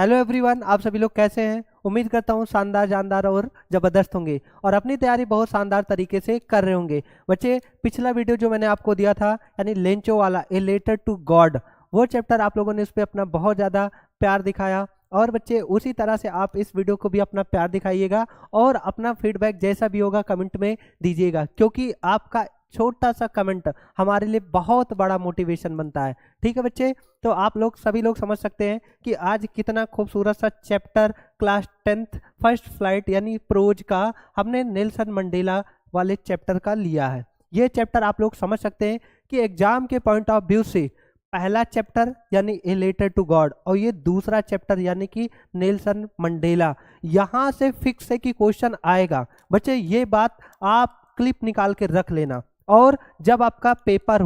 Hello everyone, आप सभी लोग कैसे हैं। उम्मीद करता हूँ शानदार जानदार और ज़बरदस्त होंगे और अपनी तैयारी बहुत शानदार तरीके से कर रहे होंगे। बच्चे, पिछला वीडियो जो मैंने आपको दिया था यानी लेंचो वाला ए लेटर टू गॉड, वो चैप्टर आप लोगों ने उस पर अपना बहुत ज़्यादा प्यार दिखाया और बच्चे उसी तरह से आप इस वीडियो को भी अपना प्यार दिखाइएगा और अपना फीडबैक जैसा भी होगा कमेंट में दीजिएगा, क्योंकि आपका छोटा सा कमेंट हमारे लिए बहुत बड़ा मोटिवेशन बनता है। ठीक है बच्चे, तो आप लोग सभी लोग समझ सकते हैं कि आज कितना खूबसूरत सा chapter class 10th first flight यानी प्रोज का हमने नेल्सन मंडेला वाले चैप्टर का लिया है। ये चैप्टर आप लोग समझ सकते हैं कि एग्जाम के पॉइंट ऑफ व्यू से पहला चैप्टर यानी ए लेटर टू गॉड और ये दूसरा चैप्टर यानी कि नेल्सन मंडेला, यहाँ से फिक्स है कि क्वेश्चन आएगा। बच्चे ये बात आप क्लिप निकाल के रख लेना और जब आपका पेपर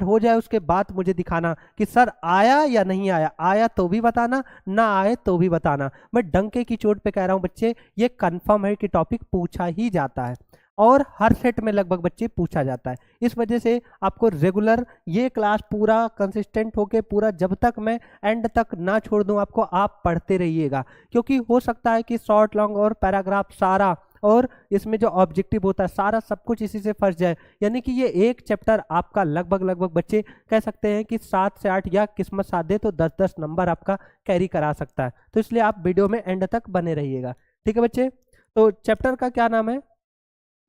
हो जाए उसके बाद मुझे दिखाना कि सर आया या नहीं आया। आया तो भी बताना, ना आए तो भी बताना। मैं डंके की चोट पे कह रहा हूं बच्चे, ये कंफर्म है कि टॉपिक पूछा ही जाता है और हर सेट में लगभग बच्चे पूछा जाता है। इस वजह से आपको रेगुलर ये क्लास पूरा कंसिस्टेंट होके पूरा जब तक मैं एंड तक ना छोड़ दूं आपको, आप पढ़ते रहिएगा, क्योंकि हो सकता है कि शॉर्ट लॉन्ग और पैराग्राफ सारा और इसमें जो ऑब्जेक्टिव होता है सारा सब कुछ इसी से फंस जाए। यानी कि ये एक चैप्टर आपका लगभग बच्चे कह सकते हैं कि 7 से 8 या किस्मत साथ दे तो 10-10 नंबर आपका कैरी करा सकता है। तो इसलिए आप वीडियो में एंड तक बने रहिएगा। ठीक है बच्चे, तो चैप्टर का क्या नाम है?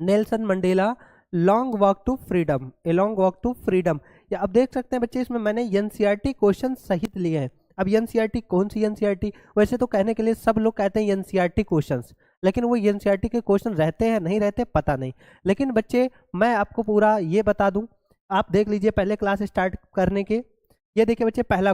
Nelson Mandela long walk to freedom, a long walk to freedom. या अब देख सकते हैं बच्चे, इसमें मैंने एनसीईआरटी क्वेश्चन सहित लिए हैं। अब एनसीईआरटी कौन सी एनसीईआरटी? वैसे तो कहने के लिए सब लोग कहते हैं एनसीईआरटी क्वेश्चंस, लेकिन वो एनसीईआरटी के क्वेश्चन रहते हैं नहीं रहते पता नहीं। लेकिन बच्चे मैं आपको पूरा ये बता दूं, आप देख लीजिए पहले क्लास स्टार्ट करने के। ये देखिए बच्चे, पहला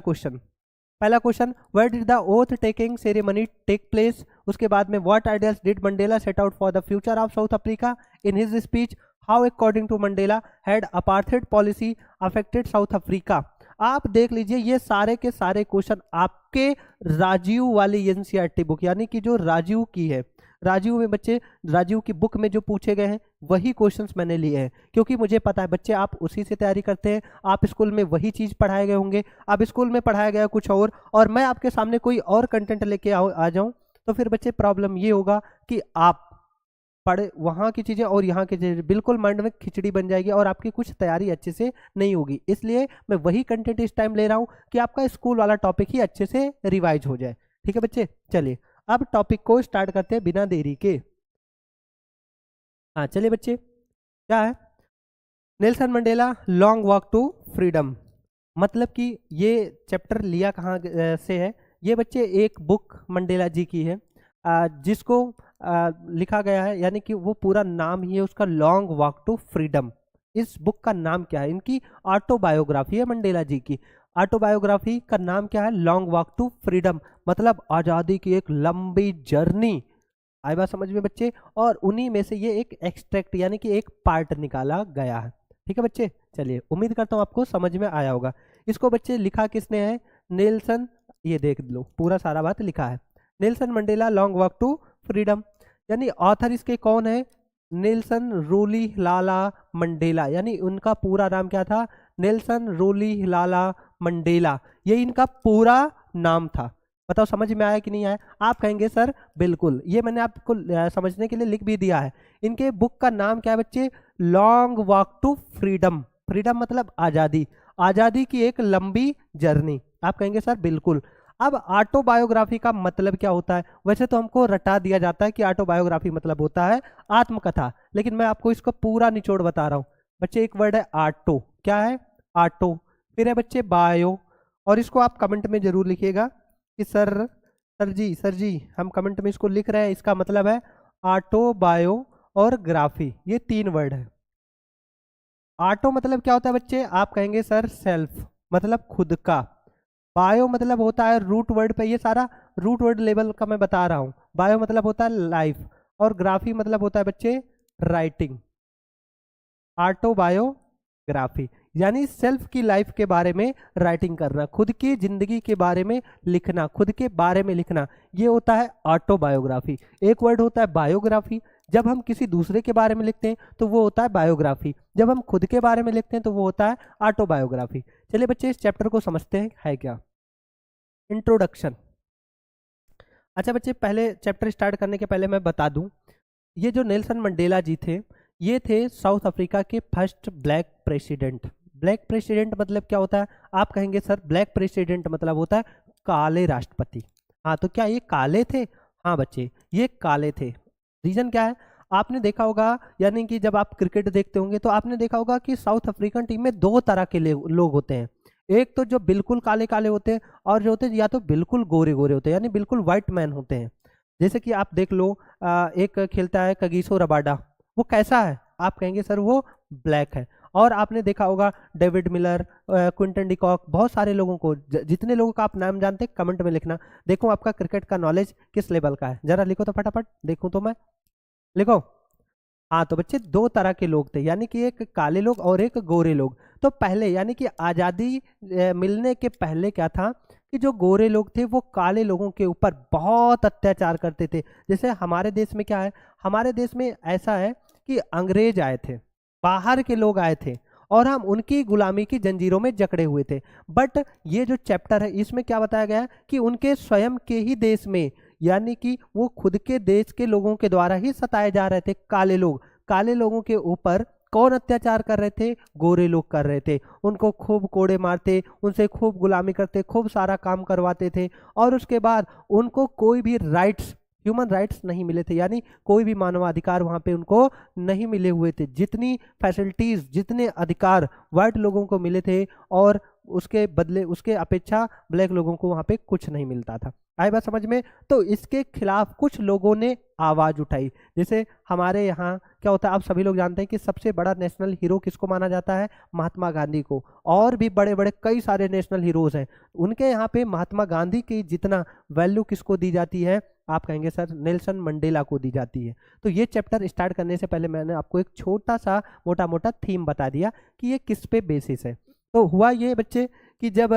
question where did the oath taking ceremony take place. उसके बाद में what ideas did Mandela set out for the future of South Africa in his speech how according to Mandela had apartheid policy affected South Africa. आप देख लीजिए ये सारे के सारे क्वेश्चन आपके राजीव वाली एनसीईआरटी बुक यानी कि जो राजीव की है, राजीव में बच्चे राजीव की बुक में जो पूछे गए हैं वही क्वेश्चंस मैंने लिए हैं, क्योंकि मुझे पता है बच्चे आप उसी से तैयारी करते हैं। आप स्कूल में वही चीज पढ़ाए गए होंगे, अब स्कूल में पढ़ाया गया कुछ और मैं आपके सामने कोई और कंटेंट लेके आ जाऊं तो फिर बच्चे प्रॉब्लम ये होगा कि आप पढ़े वहाँ की चीज़ें और यहाँ की चीज़ें बिल्कुल माइंड में खिचड़ी बन जाएगी और आपकी कुछ तैयारी अच्छे से नहीं होगी। इसलिए मैं वही कंटेंट इस टाइम ले रहा हूँ कि आपका स्कूल वाला टॉपिक ही अच्छे से रिवाइज हो जाए। ठीक है बच्चे, चलिए अब टॉपिक को स्टार्ट करते हैं बिना देरी के। हाँ चलिए बच्चे, क्या है Nelson Mandela long walk to freedom? मतलब कि ये चैप्टर लिया कहाँ से है? ये बच्चे एक बुक मंडेला जी की है जिसको लिखा गया है, यानी कि वो पूरा नाम ही है उसका लॉन्ग वॉक टू फ्रीडम। इस बुक का नाम क्या है? इनकी ऑटोबायोग्राफी है मंडेला जी की। ऑटोबायोग्राफी का नाम क्या है? लॉन्ग वॉक टू फ्रीडम, मतलब आज़ादी की एक लंबी जर्नी। आई बात समझ में बच्चे? और उन्हीं में से ये एक एक्सट्रैक्ट यानी कि एक पार्ट निकाला गया है। ठीक है बच्चे, चलिए उम्मीद करता हूँ आपको समझ में आया होगा। इसको बच्चे लिखा किसने है? नेल्सन, ये देख लो पूरा सारा बात लिखा है, Nelson Mandela long walk to freedom. यानी ऑथर इसके कौन है? नेल्सन रोलीलाला मंडेला, यानी उनका पूरा नाम क्या था? नेल्सन रोलीलाला मंडेला, ये इनका पूरा नाम था। बताओ समझ में आया कि नहीं आया? आप कहेंगे सर बिल्कुल, ये मैंने आपको समझने के लिए लिख भी दिया है। इनके बुक का नाम क्या है बच्चे? Long walk to freedom. Freedom मतलब आज़ादी, आज़ादी की एक लंबी जर्नी। आप कहेंगे सर बिल्कुल। अब ऑटोबायोग्राफी का मतलब क्या होता है? वैसे तो हमको रटा दिया जाता है कि ऑटोबायोग्राफी मतलब होता है आत्मकथा, लेकिन मैं आपको इसका पूरा निचोड़ बता रहा हूँ बच्चे। एक वर्ड है ऑटो, क्या है? ऑटो। फिर है बच्चे बायो, और इसको आप कमेंट में जरूर लिखिएगा कि सर जी हम कमेंट में इसको लिख रहे हैं, इसका मतलब है ऑटो, बायो और ग्राफी, ये 3 वर्ड है। ऑटो मतलब क्या होता है बच्चे? आप कहेंगे सर सेल्फ, मतलब खुद का। बायो मतलब होता है रूट वर्ड पे, ये सारा रूट वर्ड लेवल का मैं बता रहा हूँ। बायो मतलब होता है लाइफ और ग्राफी मतलब होता है बच्चे राइटिंग। ऑटोबायोग्राफी यानी सेल्फ की लाइफ के बारे में राइटिंग करना, खुद की जिंदगी के बारे में लिखना, खुद के बारे में लिखना, ये होता है ऑटोबायोग्राफी। एक वर्ड होता है बायोग्राफी, जब हम किसी दूसरे के बारे में लिखते हैं तो वो होता है बायोग्राफी, जब हम खुद के बारे में लिखते हैं तो वो होता है ऑटोबायोग्राफी। चलिए बच्चे इस चैप्टर को समझते हैं है क्या। इंट्रोडक्शन। अच्छा बच्चे, पहले चैप्टर स्टार्ट करने के पहले मैं बता दूं, ये जो नेल्सन मंडेला जी थे, ये थे साउथ अफ्रीका के first black president. Black president मतलब क्या होता है? आप कहेंगे सर ब्लैक प्रेसिडेंट मतलब होता है काले राष्ट्रपति। हाँ, तो क्या ये काले थे? हाँ बच्चे, ये काले थे। रीजन क्या है? आपने देखा होगा, यानी कि जब आप क्रिकेट देखते होंगे तो आपने देखा होगा कि साउथ अफ्रीकन टीम में दो तरह के लोग होते हैं। एक तो जो बिल्कुल काले काले होते हैं, और जो होते हैं या तो बिल्कुल गोरे गोरे होते हैं, यानी बिल्कुल व्हाइट मैन होते हैं। जैसे कि आप देख लो, एक खेलता है कगिसो रबाडा, वो कैसा है? आप कहेंगे सर वो ब्लैक है। और आपने देखा होगा डेविड मिलर, क्विंटन डिकॉक, बहुत सारे लोगों को, जितने लोगों का आप नाम जानते हैं कमेंट में लिखना। देखो आपका क्रिकेट का नॉलेज किस लेवल का है, जरा लिखो तो फटाफट, देखूं तो मैं, लिखो। हाँ तो बच्चे, दो तरह के लोग थे, यानी कि एक काले लोग और एक गोरे लोग। तो पहले यानी कि आज़ादी मिलने के पहले क्या था कि जो गोरे लोग थे वो काले लोगों के ऊपर बहुत अत्याचार करते थे। जैसे हमारे देश में क्या है, हमारे देश में ऐसा है कि अंग्रेज आए थे, बाहर के लोग आए थे, और हम उनकी गुलामी की जंजीरों में जकड़े हुए थे। बट ये जो चैप्टर है इसमें क्या बताया गया है कि उनके स्वयं के ही देश में, यानी कि वो खुद के देश के लोगों के द्वारा ही सताए जा रहे थे काले लोग। काले लोगों के ऊपर कौन अत्याचार कर रहे थे? गोरे लोग कर रहे थे। उनको खूब कोड़े मारते, उनसे खूब गुलामी करते, खूब सारा काम करवाते थे, और उसके बाद उनको कोई भी राइट्स, ह्यूमन राइट्स नहीं मिले थे, यानी कोई भी मानवाधिकार वहाँ पे उनको नहीं मिले हुए थे। जितनी फैसिलिटीज, जितने अधिकार व्हाइट लोगों को मिले थे, और उसके बदले, उसके अपेक्षा ब्लैक लोगों को वहाँ पे कुछ नहीं मिलता था। आई बात समझ में? तो इसके खिलाफ कुछ लोगों ने आवाज उठाई। जैसे हमारे यहाँ क्या होता है, आप सभी लोग जानते हैं कि सबसे बड़ा नेशनल हीरो किसको माना जाता है? महात्मा गांधी को। और भी बड़े बड़े कई सारे नेशनल हीरोज हैं, उनके यहाँ पे महात्मा गांधी की जितना वैल्यू किसको दी जाती है? आप कहेंगे सर नेल्सन मंडेला को दी जाती है। तो ये चैप्टर स्टार्ट करने से पहले मैंने आपको एक छोटा सा मोटा मोटा थीम बता दिया कि ये किस पे बेसिस है। तो हुआ ये बच्चे कि जब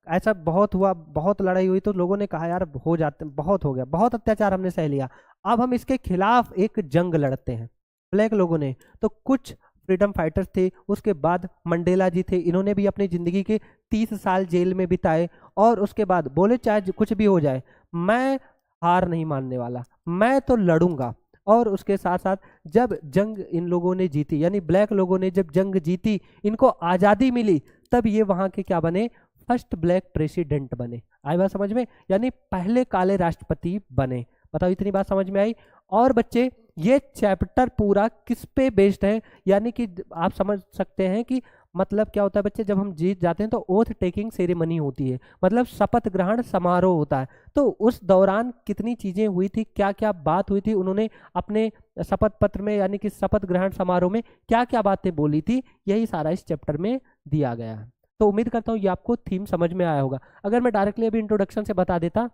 ऐसा बहुत हुआ, बहुत लड़ाई हुई, तो लोगों ने कहा यार हो जाते, बहुत हो गया, बहुत अत्याचार हमने सह लिया, अब हम इसके खिलाफ एक जंग लड़ते हैं। ब्लैक लोगों ने, तो कुछ फ्रीडम फाइटर्स थे, उसके बाद मंडेला जी थे, इन्होंने भी अपनी जिंदगी के 30 साल जेल में बिताए, और उसके बाद बोले चाहे कुछ भी हो जाए, मैं हार नहीं मानने वाला, मैं तो लड़ूंगा। और उसके साथ साथ जब जंग इन लोगों ने जीती, यानी ब्लैक लोगों ने जब जंग जीती, इनको आज़ादी मिली, तब ये वहाँ के क्या बने? फर्स्ट ब्लैक प्रेसिडेंट बने। आई बात समझ में? यानी पहले काले राष्ट्रपति बने। बताओ इतनी बात समझ में आई? और बच्चे, ये चैप्टर पूरा किस पे बेस्ड है? यानी कि आप समझ सकते हैं कि मतलब क्या होता है बच्चे, जब हम जीत जाते हैं तो ओथ टेकिंग सेरेमनी होती है, मतलब शपथ ग्रहण समारोह होता है। तो उस दौरान कितनी चीजें हुई थी, क्या क्या बात हुई थी, उन्होंने अपने शपथ पत्र में, यानी कि शपथ ग्रहण समारोह में क्या क्या बातें बोली थी, यही सारा इस चैप्टर में दिया गया है। तो उम्मीद करता हूँ ये आपको थीम समझ में आया होगा। अगर मैं डायरेक्टली अभी इंट्रोडक्शन से बता देता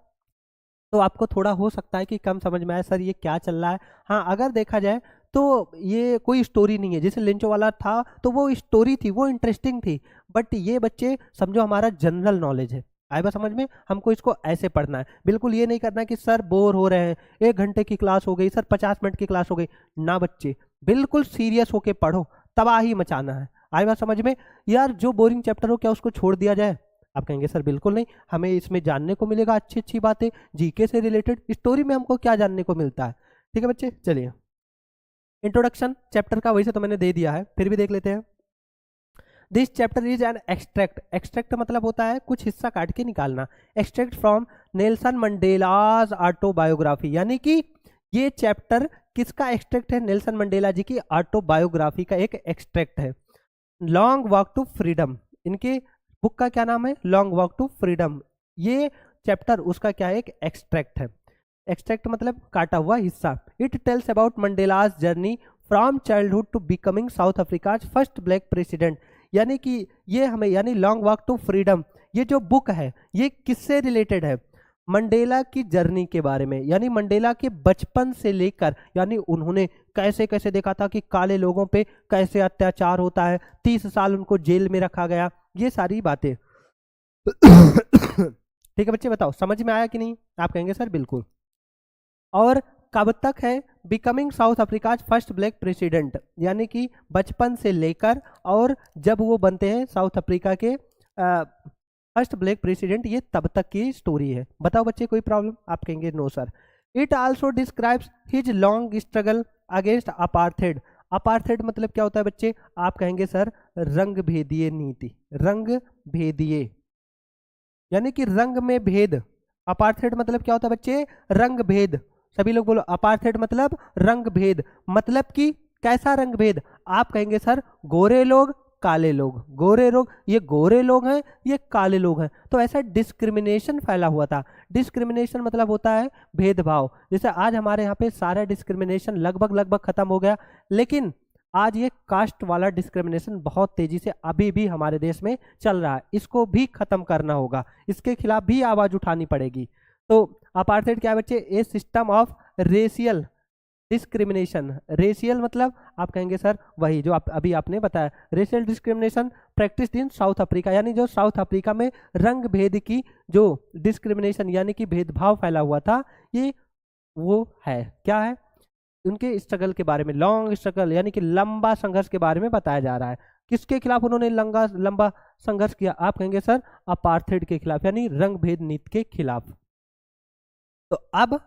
तो आपको थोड़ा हो सकता है कि कम समझ में आए, सर ये क्या चल रहा है। हाँ, अगर देखा जाए तो ये कोई स्टोरी नहीं है। जैसे लिंचो वाला था तो वो स्टोरी थी, वो इंटरेस्टिंग थी, बट ये बच्चे समझो हमारा जनरल नॉलेज है। आए बात समझ में? हमको इसको ऐसे पढ़ना है, बिल्कुल ये नहीं करना है कि सर बोर हो रहे हैं, 1 घंटे की क्लास हो गई, सर 50 मिनट की क्लास हो गई। ना बच्चे, बिल्कुल सीरियस होके पढ़ो, तबाही मचाना है। आए बात समझ में? यार जो बोरिंग चैप्टर हो क्या उसको छोड़ दिया जाए? आप कहेंगे सर बिल्कुल नहीं, हमें इसमें जानने को मिलेगा अच्छी अच्छी बातें, जीके से रिलेटेड, स्टोरी में हमको क्या जानने को मिलता है। ठीक है बच्चे, चलिए इंट्रोडक्शन चैप्टर का वैसे तो मैंने दे दिया है, फिर भी देख लेते हैं। This chapter is an extract. Extract मतलब होता है कुछ हिस्सा काट के निकालना। Extract from Nelson Mandela's autobiography, यानी कि ये चैप्टर किसका एक्सट्रैक्ट है? नेल्सन मंडेला जी की ऑटोबायोग्राफी का एक एक्सट्रैक्ट है। लॉन्ग वॉक टू फ्रीडम, इनके बुक का क्या नाम है? Long walk to freedom. ये चैप्टर उसका क्या है? एक एक्सट्रैक्ट है। एक्सट्रैक्ट मतलब काटा हुआ हिस्सा। It tells about Mandela's journey from childhood to becoming South Africa's first black president, यानी कि ये हमें, यानी लॉन्ग वॉक टू फ्रीडम, ये जो बुक है ये किससे रिलेटेड है? मंडेला की जर्नी के बारे में, यानी मंडेला के बचपन से लेकर, यानी उन्होंने कैसे कैसे देखा था कि काले लोगों पे कैसे अत्याचार होता है, 30 साल उनको जेल में रखा गया, ये सारी बातें। ठीक है बच्चे, बताओ समझ में आया कि नहीं? आप कहेंगे सर बिल्कुल। और कब तक है? Becoming south Africa first black president, यानी कि बचपन से लेकर और जब वो बनते हैं साउथ अफ्रीका के फर्स्ट ब्लैक प्रेसिडेंट, ये तब तक की स्टोरी है। बताओ बच्चे कोई प्रॉब्लम? आप कहेंगे no sir. It also describes his long struggle against apartheid. Apartheid मतलब क्या होता है बच्चे? आप कहेंगे सर रंग भेदीय नीति, रंग भेदीय यानी कि रंग में भेद। अपार्थेड मतलब क्या होता है बच्चे? रंग भेद। सभी लोग बोलो अपार्थेड मतलब रंग भेद। मतलब कि कैसा रंग भेद? आप कहेंगे सर गोरे लोग काले लोग, गोरे लोग, ये गोरे लोग हैं, ये काले लोग हैं, तो ऐसा डिस्क्रिमिनेशन फैला हुआ था। डिस्क्रिमिनेशन मतलब होता है भेदभाव। जैसे आज हमारे यहाँ पे सारा डिस्क्रिमिनेशन लगभग लगभग खत्म हो गया, लेकिन आज ये कास्ट वाला डिस्क्रिमिनेशन बहुत तेजी से अभी भी हमारे देश में चल रहा है। इसको भी खत्म करना होगा, इसके खिलाफ भी आवाज उठानी पड़ेगी। तो अपार्थेड क्या है बच्चे? A system of racial discrimination. Racial मतलब आप कहेंगे सर वही जो अभी आपने बताया, racial discrimination practised in South Africa, यानी जो साउथ अफ्रीका में रंग भेद की जो डिस्क्रिमिनेशन यानी कि भेदभाव फैला हुआ था, ये वो है। क्या है? उनके स्ट्रगल के बारे में, लॉन्ग स्ट्रगल यानी कि लंबा संघर्ष के बारे में बताया जा रहा है। किसके खिलाफ उन्होंने लंबा संघर्ष किया? आप कहेंगे सर अपार्थेड के खिलाफ, यानी रंग भेद नीति के खिलाफ। तो अब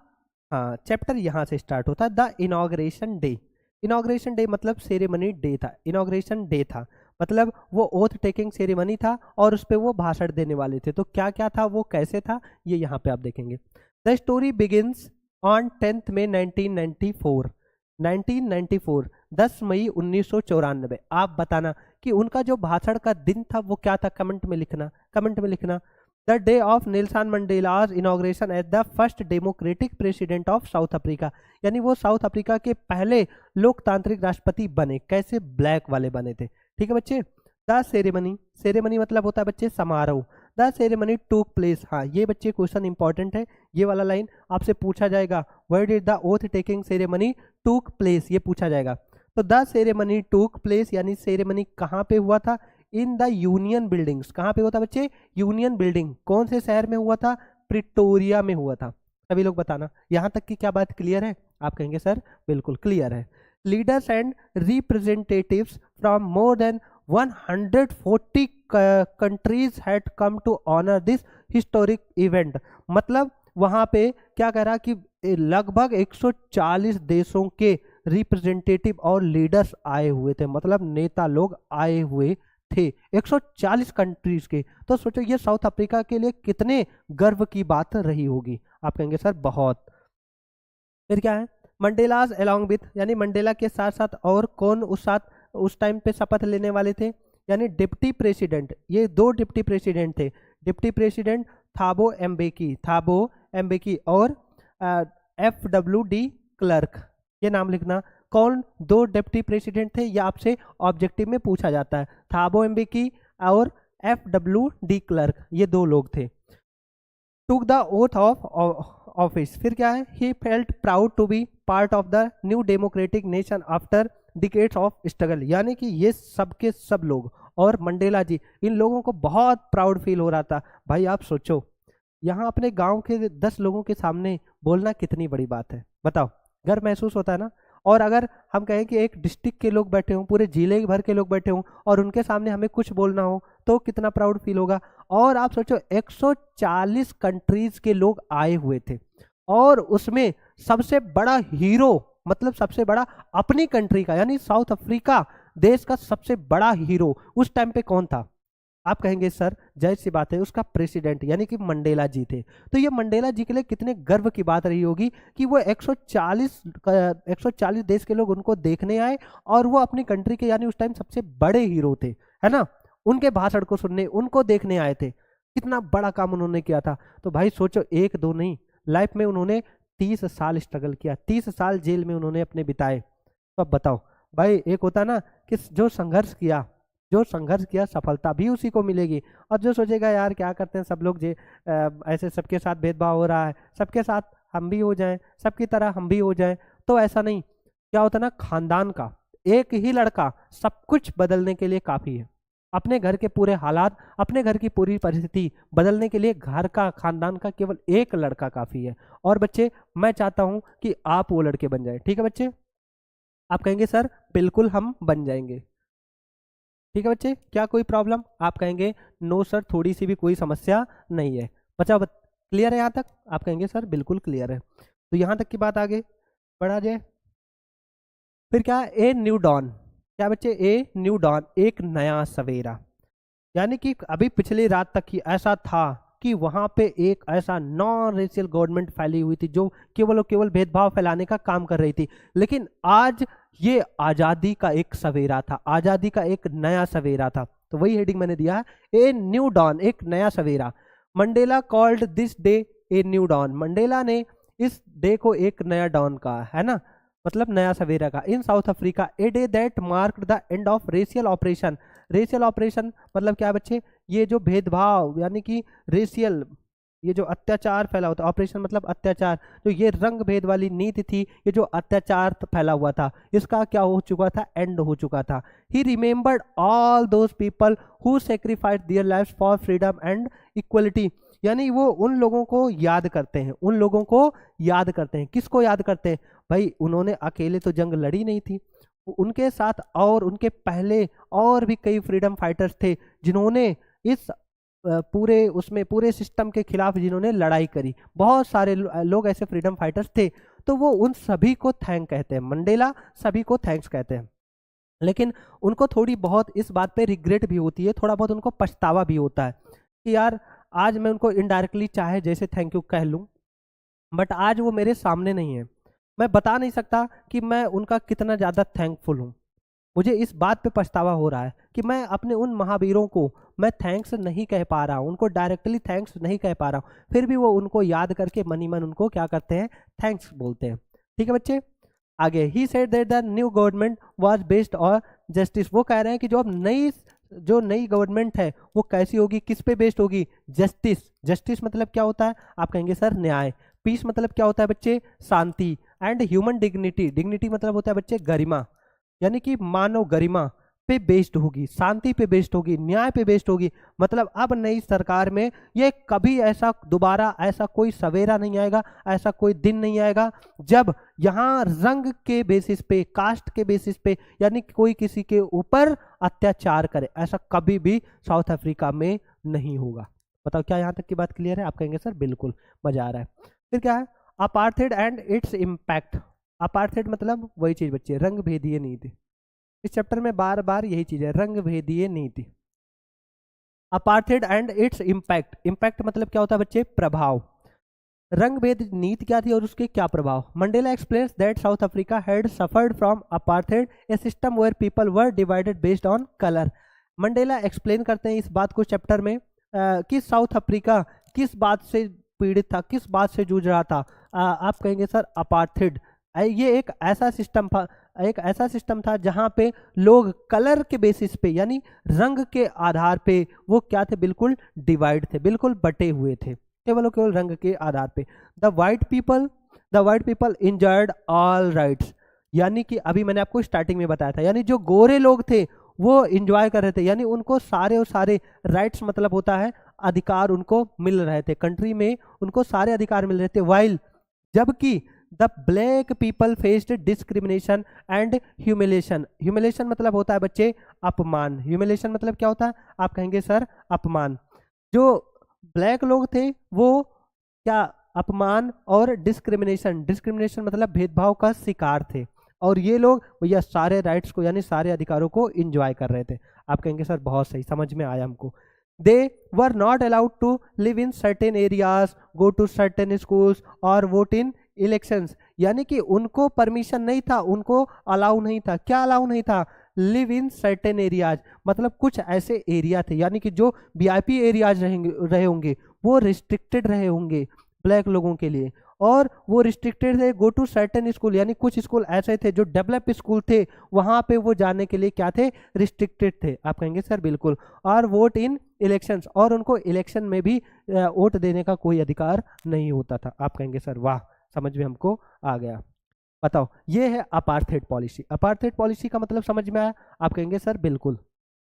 हाँ, चैप्टर यहाँ से स्टार्ट होता है, the inauguration day. Inauguration day मतलब सेरेमनी डे था, इनॉग्रेशन डे था मतलब वो ओथ टेकिंग सेरेमनी था और उस पर वो भाषण देने वाले थे। तो क्या क्या था, वो कैसे था, ये यहाँ पे आप देखेंगे। द स्टोरी बिगिंस ऑन 10 मई 1994। 1994 10 मई 1994। आप बताना कि उनका जो भाषण का दिन था वो क्या था, कमेंट में लिखना, कमेंट में लिखना। The day of Nelson Mandela's inauguration as the first democratic president of South Africa, यानी वो साउथ अफ्रीका के पहले लोकतांत्रिक राष्ट्रपति बने। कैसे? ब्लैक वाले बने थे। ठीक है बच्चे। द सेरेमनी, सेरेमनी मतलब होता है बच्चे समारोह। The ceremony took place. हाँ, ये बच्चे क्वेश्चन इंपॉर्टेंट है, ये वाला लाइन आपसे पूछा जाएगा, where did the oath taking ceremony took place, ये पूछा जाएगा। तो द सेरेमनी टूक प्लेस यानी सेरेमनी कहाँ पे हुआ था? In the Union Buildings. कहाँ पे होता बच्चे? Union building. कौन से शहर में हुआ था? प्रिटोरिया में हुआ था। सभी लोग बताना यहाँ तक की क्या बात क्लियर है? आप कहेंगे सर बिल्कुल क्लियर है। Leaders and representatives from more than 140 countries had come to honour this historic event. मतलब वहां पे क्या कह रहा कि लगभग 140 देशों के रिप्रेजेंटेटिव और लीडर्स आए हुए थे, मतलब नेता लोग आए हुए थे 140 कंट्रीज के। तो सोचो ये साउथ अफ्रीका के लिए कितने गर्व की बात रही होगी। आप कहेंगे सर बहुत। फिर क्या है? मंडेलाज अलोंग विथ, यानी मंडेला के साथ साथ और कौन उस टाइम पे शपथ लेने वाले थे? यानी डिप्टी प्रेसिडेंट। ये दो डिप्टी प्रेसिडेंट थे, डिप्टी प्रेसिडेंट थाबो एम्बेकी, थाबो एम्बेकी और FWD क्लर्क, ये नाम लिखना। कौन दो डिप्टी प्रेसिडेंट थे? ये आपसे ऑब्जेक्टिव में पूछा जाता है। थाबो एम्बेकी और FWD क्लर्क, ये दो लोग थे। Took the oath of office. फिर क्या है? He felt proud to be part of the new democratic nation after decades of struggle, यानी कि ये सब के सब लोग और मंडेला जी, इन लोगों को बहुत प्राउड फील हो रहा था। भाई आप सोचो, यहाँ अपने गांव के 10 लोगों के सामने बोलना कितनी बड़ी बात है, बताओ, गर्व महसूस होता है ना। और अगर हम कहें कि एक डिस्ट्रिक्ट के लोग बैठे हों, पूरे जिले भर के लोग बैठे हों और उनके सामने हमें कुछ बोलना हो तो कितना प्राउड फील होगा। और आप सोचो 140 कंट्रीज के लोग आए हुए थे और उसमें सबसे बड़ा हीरो, मतलब सबसे बड़ा अपनी कंट्री का, यानी साउथ अफ्रीका देश का सबसे बड़ा हीरो उस टाइम पे कौन था? आप कहेंगे सर जाहिर सी बात है उसका प्रेसिडेंट यानी कि मंडेला जी थे। तो ये मंडेला जी के लिए कितने गर्व की बात रही होगी कि वो 140 देश के लोग उनको देखने आए और वो अपनी कंट्री के यानी उस टाइम सबसे बड़े हीरो थे, है ना, उनके भाषण को सुनने, उनको देखने आए थे। कितना बड़ा काम उन्होंने किया था। तो भाई सोचो, एक दो नहीं, लाइफ में उन्होंने 30 साल स्ट्रगल किया, 30 साल जेल में उन्होंने अपने बिताए। तो अब बताओ भाई, एक होता ना कि जो संघर्ष किया सफलता भी उसी को मिलेगी। और जो सोचेगा यार क्या करते हैं सब लोग, ऐसे सबके साथ भेदभाव हो रहा है, सबके साथ हम भी हो जाएं, सबकी तरह हम भी हो जाएं, तो ऐसा नहीं। क्या होता ना, खानदान का एक ही लड़का सब कुछ बदलने के लिए काफ़ी है। अपने घर के पूरे हालात, अपने घर की पूरी परिस्थिति बदलने के लिए घर का, खानदान का केवल एक लड़का काफ़ी है। और बच्चे मैं चाहता हूँ कि आप वो लड़के बन जाएं। ठीक है बच्चे? आप कहेंगे सर बिल्कुल हम बन जाएंगे। ठीक है बच्चे, क्या कोई प्रॉब्लम? आप कहेंगे नो सर, थोड़ी सी भी कोई समस्या नहीं है। बच्चा क्लियर है यहाँ तक? आप कहेंगे सर बिल्कुल क्लियर है। तो यहाँ तक की बात आगे बढ़ा जाए। फिर क्या? A new dawn. क्या बच्चे? ए न्यू डॉन, एक नया सवेरा। यानी कि अभी पिछली रात तक ही ऐसा था कि वहां पे एक ऐसा नॉन रेशियल गवर्नमेंट फैली हुई थी जो केवल और केवल भेदभाव फैलाने का काम कर रही थी, लेकिन आज ये आजादी का एक सवेरा था, आजादी का एक नया सवेरा था। तो वही हेडिंग मैंने दिया है, ए न्यू डॉन, एक नया सवेरा। Mandela called this day a new dawn. Mandela ने इस डे को एक नया डॉन कहा है ना, मतलब नया सवेरा का। In South Africa a day that marked the end of racial oppression. Racial oppression मतलब क्या बच्चे? ये जो भेदभाव यानी कि रेशियल, ये जो अत्याचार फैला होता है, ऑपरेशन मतलब अत्याचार, जो ये रंग भेद वाली नीति थी, ये जो अत्याचार फैला हुआ था, इसका क्या हो चुका था? एंड हो चुका था। ही remembered all those people who सेक्रीफाइड their lives for freedom and equality. यानी वो उन लोगों को याद करते हैं, उन लोगों को याद करते हैं। किसको याद करते हैं? भाई उन्होंने अकेले तो जंग लड़ी नहीं थी, उनके साथ और उनके पहले और भी कई फ्रीडम फाइटर्स थे जिन्होंने इस पूरे सिस्टम के खिलाफ जिन्होंने लड़ाई करी। बहुत सारे लोग ऐसे फ्रीडम फाइटर्स थे, तो वो उन सभी को थैंक कहते हैं। मंडेला सभी को थैंक्स कहते हैं, लेकिन उनको थोड़ी बहुत इस बात पे रिग्रेट भी होती है, थोड़ा बहुत उनको पछतावा भी होता है कि यार आज मैं उनको इनडायरेक्टली चाहे जैसे थैंक यू कह लूँ, बट आज वो मेरे सामने नहीं है, मैं बता नहीं सकता कि मैं उनका कितना ज़्यादा थैंकफुल हूँ। मुझे इस बात पे पछतावा हो रहा है कि मैं अपने उन महावीरों को मैं थैंक्स नहीं कह पा रहा हूँ, उनको डायरेक्टली थैंक्स नहीं कह पा रहा हूँ, फिर भी वो उनको याद करके मनी मन उनको क्या करते हैं? थैंक्स बोलते हैं। ठीक है बच्चे, आगे he said that the new government was based on justice. वो कह रहे हैं कि जो अब नई गवर्नमेंट है वो कैसी होगी, किस पे बेस्ड होगी? जस्टिस। जस्टिस मतलब क्या होता है? आप कहेंगे सर न्याय। पीस मतलब क्या होता है बच्चे? शांति। एंड ह्यूमन डिग्निटी, डिग्निटी मतलब होता है बच्चे गरिमा, यानी कि मानव गरिमा पे बेस्ड होगी, शांति पे बेस्ड होगी, न्याय पे बेस्ड होगी। मतलब अब नई सरकार में ये कभी ऐसा दोबारा ऐसा कोई सवेरा नहीं आएगा, ऐसा कोई दिन नहीं आएगा जब यहाँ रंग के बेसिस पे, कास्ट के बेसिस पे, यानी कोई किसी के ऊपर अत्याचार करे, ऐसा कभी भी साउथ अफ्रीका में नहीं होगा। बताओ क्या यहाँ तक की बात क्लियर है? आप कहेंगे सर बिल्कुल, मजा आ रहा है। फिर क्या है? Apartheid and its impact. Apartheid मतलब वही चीज बच्चे, रंग भेदीय नीति। इस चैप्टर में बार बार यही चीज है, रंग भेदीय नीति। Apartheid and its impact. Impact मतलब क्या होता है बच्चे? प्रभाव। रंग भेद नीति क्या थी और उसके क्या प्रभाव? Mandela explains that South Africa had suffered from apartheid, a system where people were divided based on colour. Mandela explain करते हैं इस बात को चैप्टर में कि साउथ अफ्रीका किस बात से पीड़ित था, किस बात से जूझ रहा था। आप कहेंगे सर अपार्थेड, ये एक ऐसा सिस्टम था जहां पे लोग कलर के बेसिस पे यानी रंग के आधार पे वो क्या थे? बिल्कुल डिवाइड थे, बिल्कुल बटे हुए थे, केवल रंग के आधार पे। The white people enjoyed all rights. यानी कि अभी मैंने आपको स्टार्टिंग में बताया था, यानी जो गोरे लोग थे वो इंजॉय कर रहे थे, यानी उनको सारे और सारे राइट्स मतलब होता है अधिकार उनको मिल रहे थे, कंट्री में उनको सारे अधिकार मिल रहे थे। वाइल जबकि the black people faced discrimination and humiliation. Humiliation मतलब होता है बच्चे अपमान। ह्यूमिलेशन मतलब क्या होता है? आप कहेंगे सर अपमान। जो ब्लैक लोग थे वो क्या? अपमान और डिस्क्रिमिनेशन। डिस्क्रिमिनेशन मतलब भेदभाव का शिकार थे, और ये लोग भैया सारे राइट्स को यानी सारे अधिकारों को एंजॉय कर रहे थे। आप कहेंगे सर बहुत सही, समझ में आया हमको। They were not allowed to live in certain areas, go to certain schools और vote in elections। यानी कि उनको परमिशन नहीं था, उनको अलाउ नहीं था। क्या अलाउ नहीं था? लिव इन सर्टेन एरियाज, मतलब कुछ ऐसे एरिया थे, यानी कि जो वीआईपी एरियाज रहे होंगे वो रिस्ट्रिक्टेड रहे होंगे ब्लैक लोगों के लिए, और वो रिस्ट्रिक्टेड थे। गो टू सर्टेन स्कूल, यानी कुछ स्कूल ऐसे थे जो डेवलप स्कूल थे, वहां पे वो जाने के लिए क्या थे? रिस्ट्रिक्टेड थे। आप कहेंगे सर बिल्कुल। और वोट इन इलेक्शंस, और उनको इलेक्शन में भी वोट देने का कोई अधिकार नहीं होता था। आप कहेंगे सर वाह, समझ में हमको आ गया। बताओ, ये है अपार्थेड पॉलिसी। अपार्थेड पॉलिसी का मतलब समझ में आया? आप कहेंगे सर बिल्कुल।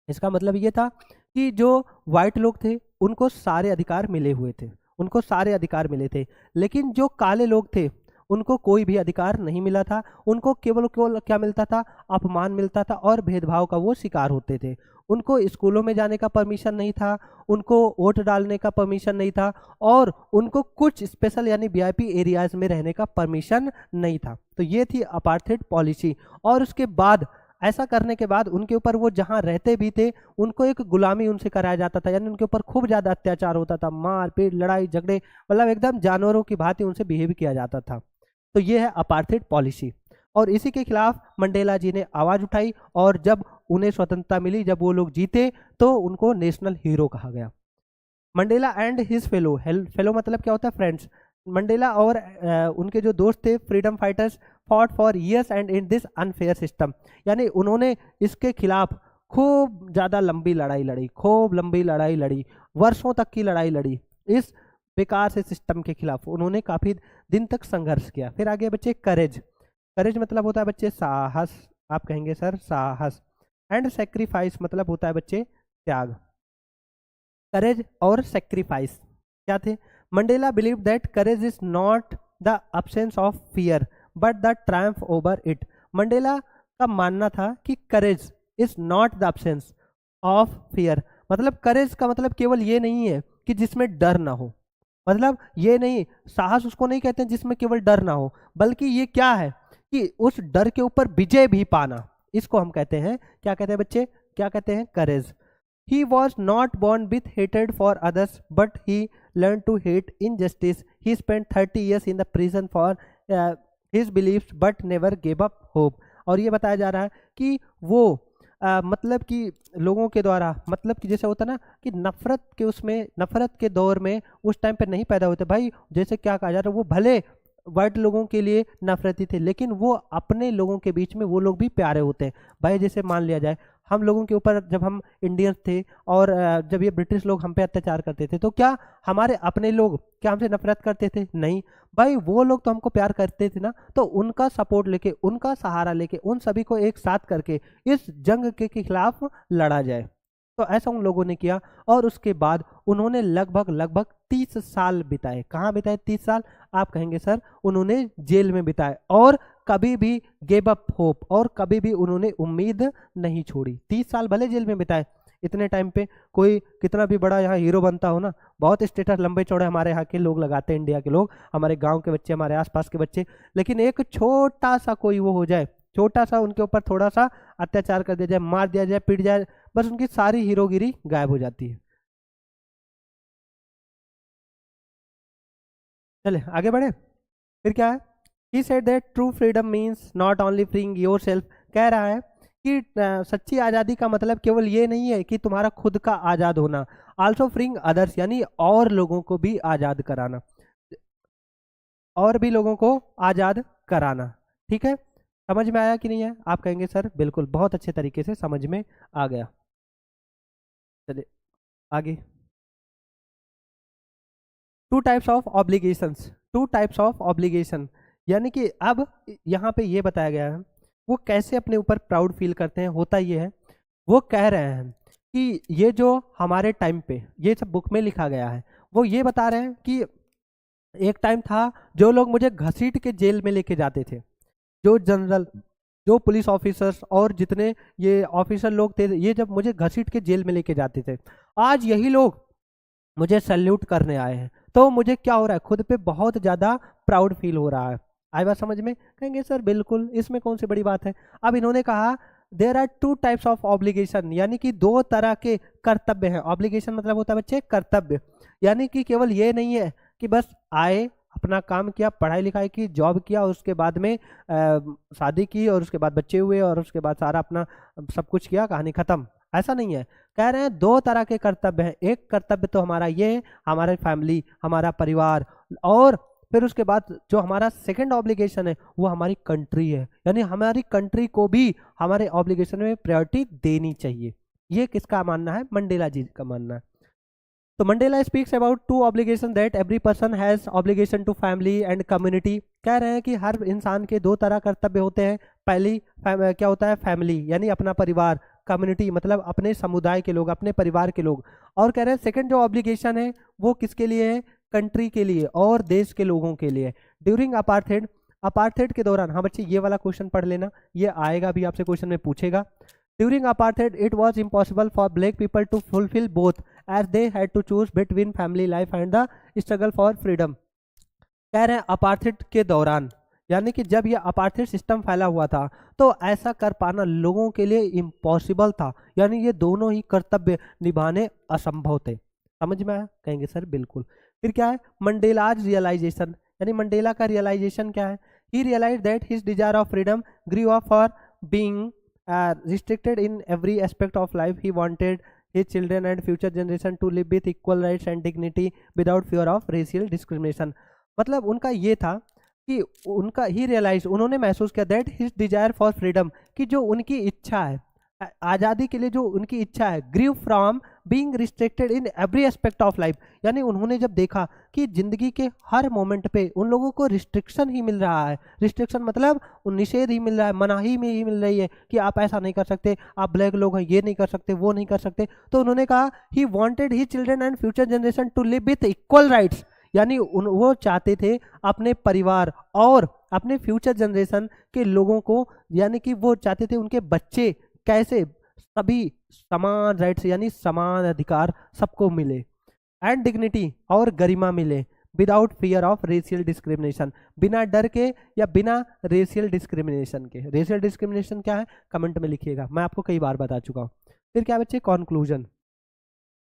इसका मतलब ये था कि जो व्हाइट लोग थे उनको सारे अधिकार मिले हुए थे, उनको सारे अधिकार मिले थे, लेकिन जो काले लोग थे उनको कोई भी अधिकार नहीं मिला था, उनको केवल केवल क्या मिलता था, अपमान मिलता था और भेदभाव का वो शिकार होते थे। उनको स्कूलों में जाने का परमिशन नहीं था, उनको वोट डालने का परमिशन नहीं था और उनको कुछ स्पेशल यानी वीआईपी एरियाज में रहने का परमिशन नहीं था। तो ये थी अपार्थाइड पॉलिसी। और उसके बाद ऐसा करने के बाद उनके ऊपर, वो जहाँ रहते भी थे, उनको एक गुलामी उनसे कराया जाता था, यानी उनके ऊपर खूब ज़्यादा अत्याचार होता था, मार पीट झगड़े, मतलब एकदम जानवरों की भांति उनसे बिहेव किया जाता था। तो ये है अपार्थाइड पॉलिसी। और इसी के खिलाफ मंडेला जी ने आवाज़ उठाई और जब उन्हें स्वतंत्रता मिली, जब वो लोग जीते, तो उनको नेशनल हीरो कहा गया। Mandela and his fellow, fellow मतलब क्या होता है, फ्रेंड्स। मंडेला और उनके जो दोस्त थे freedom fighters fought for years and in this unfair system, यानी उन्होंने इसके खिलाफ खूब ज़्यादा लंबी लड़ाई लड़ी, खूब लंबी लड़ाई लड़ी, वर्षों तक की लड़ाई लड़ी। इस बेकार से सिस्टम के खिलाफ उन्होंने काफ़ी दिन तक संघर्ष किया। फिर आगे बच्चे करेज। करेज मतलब होता है बच्चे साहस, आप कहेंगे सर साहस। एंड सेक्रीफाइस मतलब होता है बच्चे त्याग। करेज और सेक्रीफाइस क्या थे? Mandela believe that courage is not the absence of fear but the Triumph over it. Mandela का मानना था कि courage is not the absence of fear, मतलब करेज का मतलब केवल ये नहीं है कि जिसमें डर ना हो, मतलब ये नहीं, साहस उसको नहीं कहते हैं जिसमें केवल डर ना हो, बल्कि ये क्या है कि उस डर के ऊपर विजय भी पाना, इसको हम कहते हैं, क्या कहते हैं बच्चे, क्या कहते हैं, करेज। He was not born with hatred for others, but he learned to hate injustice. He spent 30 years in the prison for his beliefs, but never gave up hope. और ये बताया जा रहा है कि वो मतलब कि लोगों के द्वारा, मतलब कि जैसे होता ना कि नफरत के उसमें, नफरत के दौर में उस टाइम पे नहीं पैदा होते भाई, जैसे क्या कहा जा रहा है, वो भले वाइट लोगों के लिए नफरती थे, लेकिन वो अपने लोगों के बीच में वो लोग भी प्यारे होते हैं भाई। जैसे मान लिया जाए हम लोगों के ऊपर, जब हम इंडियंस थे और जब ये ब्रिटिश लोग हम पे अत्याचार करते थे, तो क्या हमारे अपने लोग क्या हमसे नफरत करते थे? नहीं भाई, वो लोग तो हमको प्यार करते थे ना। तो उनका सपोर्ट लेके, उनका सहारा लेके, उन सभी को एक साथ करके इस जंग के खिलाफ लड़ा जाए। तो ऐसा उन लोगों ने किया और उसके बाद उन्होंने लगभग 30 साल बिताए। कहाँ बिताए 30 साल? आप कहेंगे सर उन्होंने जेल में बिताए और कभी भी गेव अप होप, और कभी भी उन्होंने उम्मीद नहीं छोड़ी। 30 साल भले जेल में बिताए, इतने टाइम पे कोई कितना भी बड़ा यहाँ हीरो बनता हो ना, बहुत स्टेटस लंबे चौड़े हमारे यहाँ के लोग लगाते हैं, इंडिया के लोग, हमारे गांव के बच्चे, हमारे आसपास के बच्चे, लेकिन एक छोटा सा कोई वो हो जाए, छोटा सा उनके ऊपर थोड़ा सा अत्याचार कर दिया जाए, मार दिया जाए, पीट जाए, बस उनकी सारी हीरोगिरी गायब हो जाती है। चले आगे बढ़े, फिर क्या है? He said that true freedom means not only freeing your self. कह रहा है कि सच्ची आज़ादी का मतलब केवल ये नहीं है कि तुम्हारा खुद का आज़ाद होना, आल्सो फ्रीइंग अदर्स, यानी और लोगों को भी आज़ाद कराना, और भी लोगों को आज़ाद कराना। ठीक है, समझ में आया कि नहीं है? आप कहेंगे सर बिल्कुल, बहुत अच्छे तरीके से समझ में आ गया। चलिए आगे। To types of obligations, to types of obligation, यानी कि अब यहाँ पे ये बताया गया है वो कैसे अपने ऊपर प्राउड फील करते हैं। होता ये है, वो कह रहे हैं कि ये जो हमारे टाइम पे ये सब बुक में लिखा गया है, वो ये बता रहे हैं कि एक टाइम था जो लोग मुझे घसीट के जेल में लेके जाते थे, जो जनरल, जो पुलिस ऑफिसर्स और जितने ये ऑफिसर लोग थे, ये जब मुझे घसीट के जेल में लेके जाते थे, आज यही लोग मुझे सल्यूट करने आए हैं, तो मुझे क्या हो रहा है, खुद पे बहुत ज़्यादा प्राउड फील हो रहा है। आई बात समझ में? कहेंगे सर बिल्कुल, इसमें कौन सी बड़ी बात है। अब इन्होंने कहा there are two types of obligation, यानी कि दो तरह के कर्तव्य हैं। ऑब्लिगेशन मतलब होता है बच्चे कर्तव्य, यानी कि केवल ये नहीं है कि बस आए, अपना काम किया, पढ़ाई लिखाई की, जॉब किया और उसके बाद में शादी की और उसके बाद बच्चे हुए और उसके बाद सारा अपना सब कुछ किया, कहानी खत्म। ऐसा नहीं है, कह रहे हैं दो तरह के कर्तव्य हैं। एक कर्तव्य तो हमारा ये है, हमारे फैमिली, हमारा परिवार, और फिर उसके बाद जो हमारा सेकंड ऑब्लिगेशन है वो हमारी कंट्री है, यानी हमारी कंट्री को भी हमारे ऑब्लिगेशन में प्रायोरिटी देनी चाहिए। ये किसका मानना है? मंडेला जी का मानना है। तो Mandela speaks about two obligation that every person has obligation to family and community. कह रहे हैं कि हर इंसान के दो तरह कर्तव्य होते हैं। पहली क्या होता है? फैमिली, यानी अपना परिवार, कम्युनिटी मतलब अपने समुदाय के लोग, अपने परिवार के लोग, और कह रहे हैं सेकंड जो ऑब्लिगेशन है वो किसके लिए है? कंट्री के लिए और देश के लोगों के लिए। ड्यूरिंग अपार्थाइड अपार्थेड के दौरान, हाँ बच्चे ये वाला क्वेश्चन पढ़ लेना, ये आएगा भी आपसे क्वेश्चन में पूछेगा। During apartheid it was impossible for black people to fulfil both as they had to choose between family life and the struggle for freedom. कह रहे हैं अपार्थेड के दौरान, यानी कि जब ये अपार्थेड सिस्टम फैला हुआ था तो ऐसा कर पाना लोगों के लिए इम्पॉसिबल था, यानी ये दोनों ही कर्तव्य निभाने असंभव थे। समझ में आया? कहेंगे सर बिल्कुल। फिर क्या है? मंडेलाज रियलाइजेशन, यानी मंडेला का रियलाइजेशन क्या है? He realise that his desire of freedom grew up for being restricted in every aspect of life. He wanted his children and future generation to live with equal rights and dignity without fear of racial discrimination. मतलब उनका ये था कि उनका ही realise, उन्होंने महसूस किया that his desire for freedom, कि जो उनकी इच्छा है आज़ादी के लिए, जो उनकी इच्छा है, grieve from being restricted in every aspect of life, यानी उन्होंने जब देखा कि जिंदगी के हर मोमेंट पे उन लोगों को रिस्ट्रिक्शन ही मिल रहा है, रिस्ट्रिक्शन मतलब निषेध ही मिल रहा है, मनाही में ही मिल रही है कि आप ऐसा नहीं कर सकते, आप ब्लैक लोग हैं, ये नहीं कर सकते, वो नहीं कर सकते। तो उन्होंने कहा he wanted he children and future generation to live with equal rights, यानी वो चाहते थे अपने परिवार और अपने फ्यूचर जनरेशन के लोगों को, यानी कि वो चाहते थे उनके बच्चे कैसे सभी समान राइट्स यानी समान अधिकार सबको मिले, एंड डिग्निटी और गरिमा मिले, without fear of racial discrimination, बिना डर के या बिना रेशियल डिस्क्रिमिनेशन के। रेशियल डिस्क्रिमिनेशन क्या है कमेंट में लिखिएगा, मैं आपको कई बार बता चुका हूँ। फिर क्या बच्चे? Conclusion.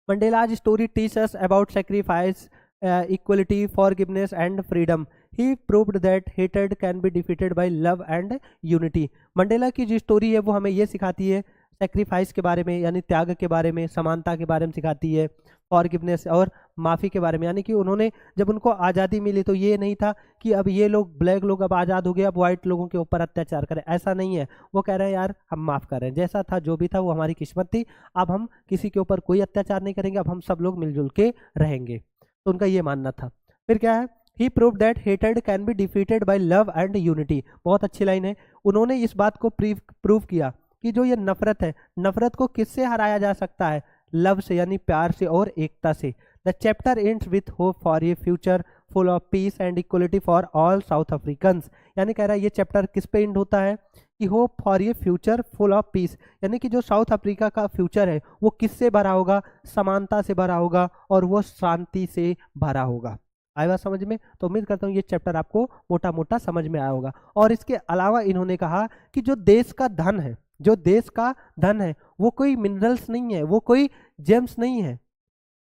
Mandela's story teach us about sacrifice, equality, forgiveness and freedom. He proved that hatred can be defeated by love and unity. Mandela की जो स्टोरी है वो हमें ये सिखाती है सेक्रीफाइस के बारे में, यानी त्याग के बारे में, समानता के बारे में सिखाती है, फॉरगिवनेस और माफ़ी के बारे में। यानी कि उन्होंने जब उनको आज़ादी मिली तो ये नहीं था कि अब ये लोग ब्लैक लोग अब आज़ाद हो गए, अब वाइट लोगों के ऊपर अत्याचार करें, ऐसा नहीं है। वो कह रहे हैं यार हम माफ़ कर रहे हैं, जैसा था जो भी था वो हमारी किस्मत थी, अब हम किसी के ऊपर कोई अत्याचार नहीं करेंगे, अब हम सब लोग मिलजुल के रहेंगे। तो उनका ये मानना था। फिर क्या है? ही प्रूव दैट हेटेड can be defeated by love and unity. बहुत अच्छी लाइन है। उन्होंने इस बात को प्रूव किया कि जो ये नफरत है, नफरत को किससे हराया जा सकता है? लव से, यानी प्यार से और एकता से। The chapter ends with hope for a future full of peace and equality for all south Africans. यानी कह रहा है ये चैप्टर किस पे एंड होता है कि होप फॉर ये फ्यूचर फुल ऑफ पीस, यानी कि जो साउथ अफ्रीका का फ्यूचर है वो किससे भरा होगा? समानता से भरा होगा और वो शांति से भरा होगा। आएगा समझ में? तो उम्मीद करता हूँ ये चैप्टर आपको मोटा मोटा समझ में आया होगा। और इसके अलावा इन्होंने कहा कि जो देश का धन है, जो देश का धन है वो कोई मिनरल्स नहीं है, वो कोई जेम्स नहीं है,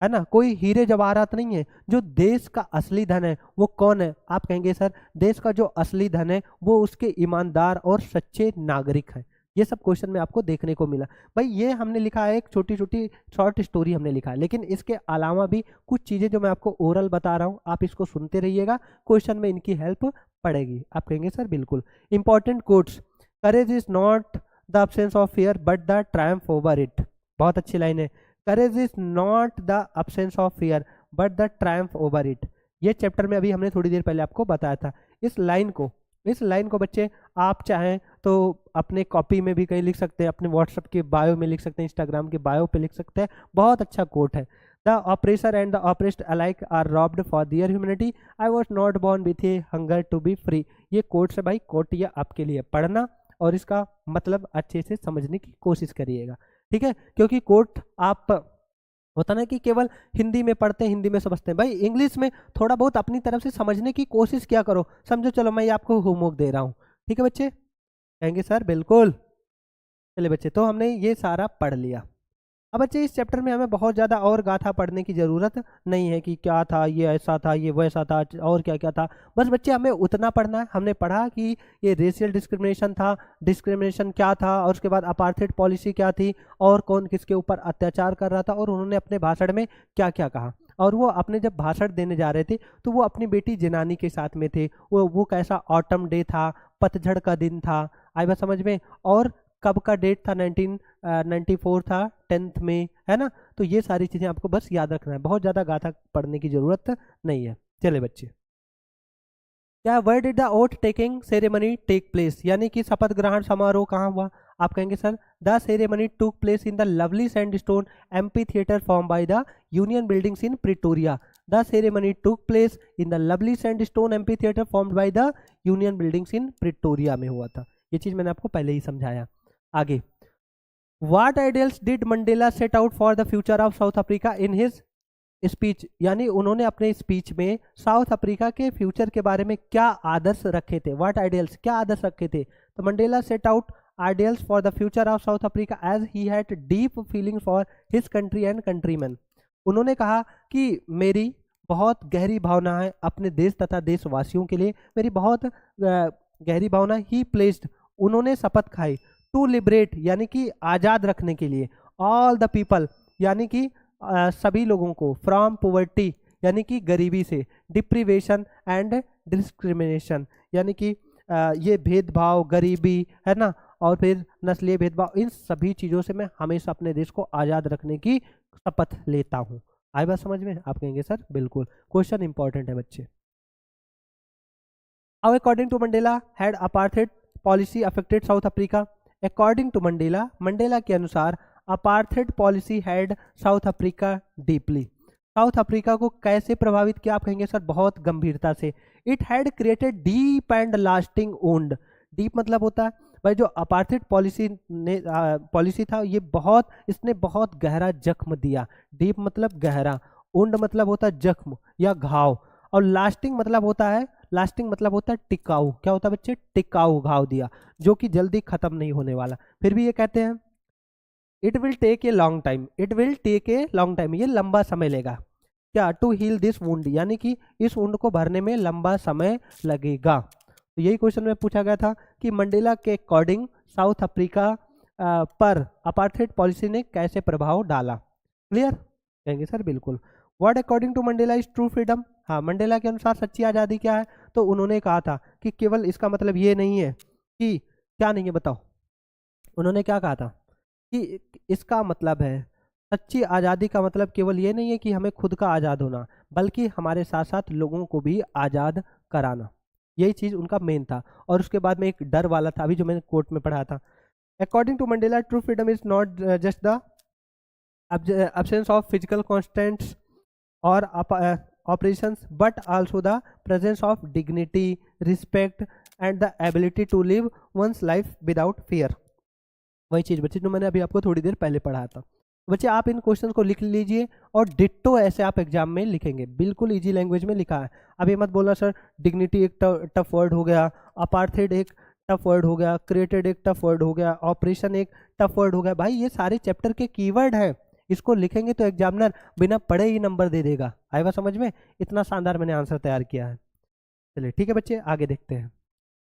है ना, कोई हीरे जवाहरात नहीं है। जो देश का असली धन है वो कौन है? आप कहेंगे सर देश का जो असली धन है वो उसके ईमानदार और सच्चे नागरिक हैं। ये सब क्वेश्चन में आपको देखने को मिला। भाई ये हमने लिखा है, एक छोटी छोटी शॉर्ट स्टोरी हमने लिखा है, लेकिन इसके अलावा भी कुछ चीज़ें जो मैं आपको ओरल बता रहा हूँ आप इसको सुनते रहिएगा, क्वेश्चन में इनकी हेल्प पड़ेगी। आप कहेंगे सर बिल्कुल। Important quotes, courage is not the absence of fear but the Triumph over it. बहुत अच्छी लाइन है। Courage is not the absence of fear but the Triumph over it. ये चैप्टर में अभी हमने थोड़ी देर पहले आपको बताया था। इस लाइन को बच्चे आप चाहें तो अपने कॉपी में भी कहीं लिख सकते हैं, अपने व्हाट्सएप के बायो में लिख सकते हैं, इंस्टाग्राम के बायो पे लिख सकते हैं। बहुत अच्छा कोट है। The oppressor and the oppressed alike are robbed for their humanity, I was not born with a hunger to be free. ये कोट से भाई, कोट ये आपके लिए पढ़ना और इसका मतलब अच्छे से समझने की कोशिश करिएगा, ठीक है? क्योंकि कोट आप होता ना कि केवल हिंदी में पढ़ते हैं, हिंदी में समझते हैं। भाई इंग्लिश में थोड़ा बहुत अपनी तरफ से समझने की कोशिश क्या करो। समझो, चलो मैं आपको होमवर्क दे रहा हूँ, ठीक है बच्चे? कहेंगे सर बिल्कुल। चलिए बच्चे, तो हमने ये सारा पढ़ लिया। अब बच्चे इस चैप्टर में हमें बहुत ज़्यादा और गाथा पढ़ने की ज़रूरत नहीं है कि क्या था, ये ऐसा था, ये वैसा था और क्या क्या था। बस बच्चे हमें उतना पढ़ना है। हमने पढ़ा कि ये रेशियल डिस्क्रिमिनेशन था, डिस्क्रिमिनेशन क्या था, और उसके बाद अपार्थेड पॉलिसी क्या थी, और कौन किसके ऊपर अत्याचार कर रहा था, और उन्होंने अपने भाषण में क्या क्या कहा। और वो अपने जब भाषण देने जा रहे थे तो वो अपनी बेटी जिनानी के साथ में थे। वो कैसा ऑटम डे था, पतझड़ का दिन था, आई बात समझ में? और कब का डेट था? 1994 था, 10th में, है ना? तो ये सारी चीज़ें आपको बस याद रखना है, बहुत ज़्यादा गाथा पढ़ने की ज़रूरत नहीं है। चले बच्चे, क्या where did the oath taking ceremony take place, यानी कि शपथ ग्रहण समारोह कहाँ हुआ? आप कहेंगे sir the ceremony took place in the lovely sandstone amphitheatre form by the Union Buildings in Pretoria. The ceremony took place in the lovely sandstone amphitheatre formed by the Union Buildings in Pretoria में हुआ था। ये चीज मैंने आपको पहले ही समझाया। आगे, what ideals did Mandela set out for the future of South Africa in his speech, यानी उन्होंने अपने स्पीच में साउथ अफ्रीका के फ्यूचर के बारे में क्या आदर्श रखे थे। व्हाट आइडियल्स, क्या आदर्श रखे थे। तो Mandela set out ideals for the future of South Africa as he had deep feeling for his country and countryman. उन्होंने कहा कि मेरी बहुत गहरी भावना है अपने देश तथा देशवासियों के लिए, मेरी बहुत गहरी भावना। ही प्लेस्ड, उन्होंने शपथ खाई, टू लिबरेट यानी कि आज़ाद रखने के लिए, ऑल द पीपल यानी कि सभी लोगों को, फ्रॉम पॉवर्टी यानी कि गरीबी से, डिप्रीवेशन एंड डिस्क्रिमिनेशन यानी कि ये भेदभाव, गरीबी है ना, और फिर नस्लीय भेदभाव, इन सभी चीज़ों से मैं हमेशा अपने देश को आज़ाद रखने की शपथ लेता हूँ। आई बात समझ में? आप कहेंगे सर बिल्कुल, क्वेश्चन इंपॉर्टेंट है बच्चे। How according to Mandela had apartheid policy affected South Africa. According to Mandela, Mandela के अनुसार apartheid policy had South Africa deeply, South Africa को कैसे प्रभावित किया। आप कहेंगे सर बहुत गंभीरता से। It had created deep and lasting wound. Deep मतलब होता है भाई जो अपार्थेड पॉलिसी था, ये बहुत, इसने बहुत गहरा जख्म दिया। डीप मतलब गहरा, वुंड मतलब होता है जख्म या घाव, और लास्टिंग मतलब होता है, लास्टिंग मतलब होता है टिकाऊ। क्या होता है बच्चे? टिकाऊ घाव दिया, जो कि जल्दी खत्म नहीं होने वाला। फिर भी ये कहते हैं it will take a long time, it will take a long time, ये लंबा समय लेगा। क्या? टू हील दिस वुंड, यानी कि इस वुंड को भरने में लंबा समय लगेगा। तो यही क्वेश्चन में पूछा गया था कि मंडेला के अकॉर्डिंग साउथ अफ्रीका पर अपार्थेड पॉलिसी ने कैसे प्रभाव डाला। क्लियर? कहेंगे सर बिल्कुल। What according to Mandela is true freedom. हाँ, मंडेला के अनुसार सच्ची आज़ादी क्या है। तो उन्होंने कहा था कि केवल इसका मतलब ये नहीं है कि, क्या नहीं है बताओ, उन्होंने क्या कहा था कि इसका मतलब है, सच्ची आज़ादी का मतलब केवल ये नहीं है कि हमें खुद का आज़ाद होना, बल्कि हमारे साथ साथ लोगों को भी आज़ाद कराना। यही चीज़ उनका मेन था। और उसके बाद में एक डर वाला था, अभी जो मैंने कोर्ट में पढ़ा था। According to Mandela true freedom is not just the absence of physical constraints or operations, but also the presence of dignity, respect and the ability to live one's life without fear। वही चीज़ बच्चे जो मैंने अभी आपको थोड़ी देर पहले पढ़ा था। बच्चे आप इन क्वेश्चंस को लिख लीजिए और डिट्टो ऐसे आप एग्जाम में लिखेंगे, बिल्कुल इजी लैंग्वेज में लिखा है। अब ये मत बोलना सर डिग्निटी एक टफ वर्ड हो गया, अपार्थेड एक टफ वर्ड हो गया, क्रिएटेड एक टफ वर्ड हो गया, ऑपरेशन एक टफ वर्ड हो गया। भाई ये सारे चैप्टर के कीवर्ड हैं, इसको लिखेंगे तो एग्जामिनर बिना पढ़े ही नंबर दे देगा। आएगा समझ में? इतना शानदार मैंने आंसर तैयार किया है। चलिए ठीक है बच्चे, आगे देखते हैं।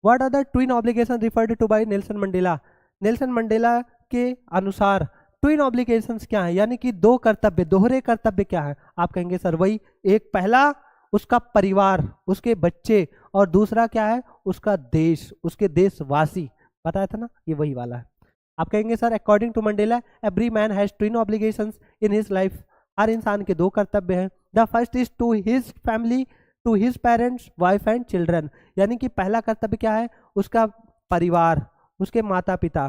What are the twin obligation referred to by Nelson Mandela. Nelson Mandela के अनुसार ट्विन ऑब्लिगेशंस क्या है, यानी कि दो कर्तव्य, दोहरे कर्तव्य क्या है। आप कहेंगे सर वही, एक पहला उसका परिवार, उसके बच्चे, और दूसरा क्या है उसका देश, उसके देशवासी। बताया था ना, ये वही वाला है। आप कहेंगे sir according to Mandela every man has twin obligations in his life. हर इंसान के दो कर्तव्य हैं। The first is to his family, to his parents, wife and children. यानी कि पहला कर्तव्य क्या है, उसका परिवार, उसके माता पिता,